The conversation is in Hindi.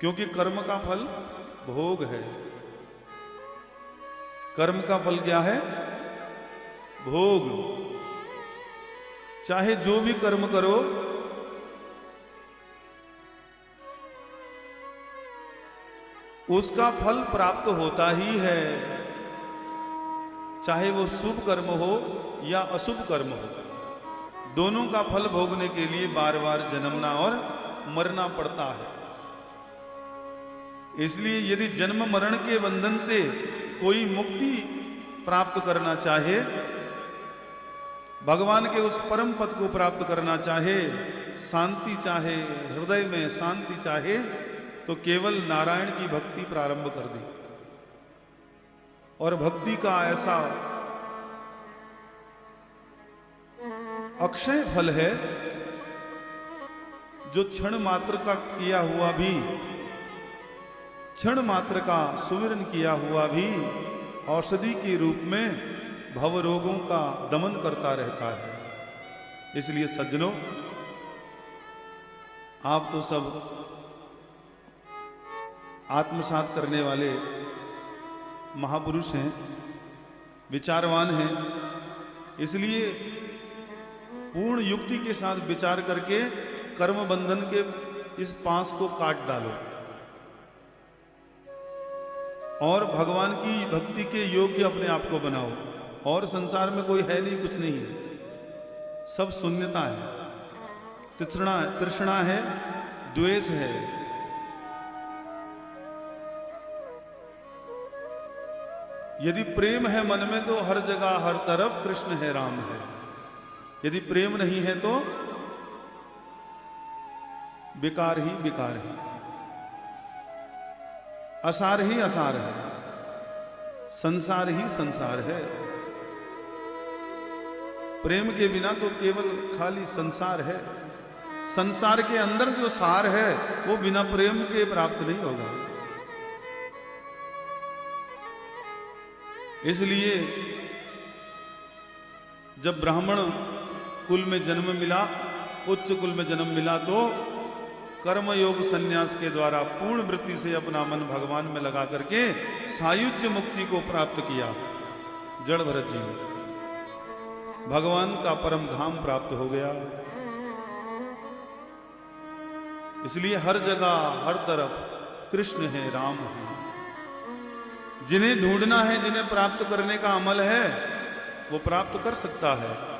क्योंकि कर्म का फल भोग है। कर्म का फल क्या है? भोग। चाहे जो भी कर्म करो, उसका फल प्राप्त होता ही है, चाहे वो शुभ कर्म हो या अशुभ कर्म हो। दोनों का फल भोगने के लिए बार बार जन्मना और मरना पड़ता है। इसलिए यदि जन्म मरण के बंधन से कोई मुक्ति प्राप्त करना चाहे, भगवान के उस परम पद को प्राप्त करना चाहे, शांति चाहे, हृदय में शांति चाहे, तो केवल नारायण की भक्ति प्रारंभ कर दे। और भक्ति का ऐसा अक्षय फल है जो क्षण मात्र का किया हुआ भी, क्षण मात्र का सुमिरन किया हुआ भी औषधि के रूप में भव रोगों का दमन करता रहता है। इसलिए सज्जनों, आप तो सब आत्मसात करने वाले महापुरुष हैं, विचारवान हैं। इसलिए पूर्ण युक्ति के साथ विचार करके कर्म बंधन के इस पास को काट डालो और भगवान की भक्ति के योग्य अपने आप को बनाओ। और संसार में कोई है नहीं, कुछ नहीं है, सब शून्यता है, तृष्णा है, द्वेष है। यदि प्रेम है मन में तो हर जगह हर तरफ कृष्ण है, राम है। यदि प्रेम नहीं है तो बेकार ही बेकार है, असार ही असार है, संसार ही संसार है। प्रेम के बिना तो केवल खाली संसार है। संसार के अंदर जो सार है वो बिना प्रेम के प्राप्त नहीं होगा। इसलिए जब ब्राह्मण कुल में जन्म मिला, उच्च कुल में जन्म मिला, तो कर्मयोग संन्यास के द्वारा पूर्ण वृत्ति से अपना मन भगवान में लगा करके सायुज्य मुक्ति को प्राप्त किया। जड़ भरत जी ने भगवान का परम धाम प्राप्त हो गया। इसलिए हर जगह हर तरफ कृष्ण है, राम है। जिन्हें ढूंढना है, जिन्हें प्राप्त करने का अमल है, वो प्राप्त कर सकता है।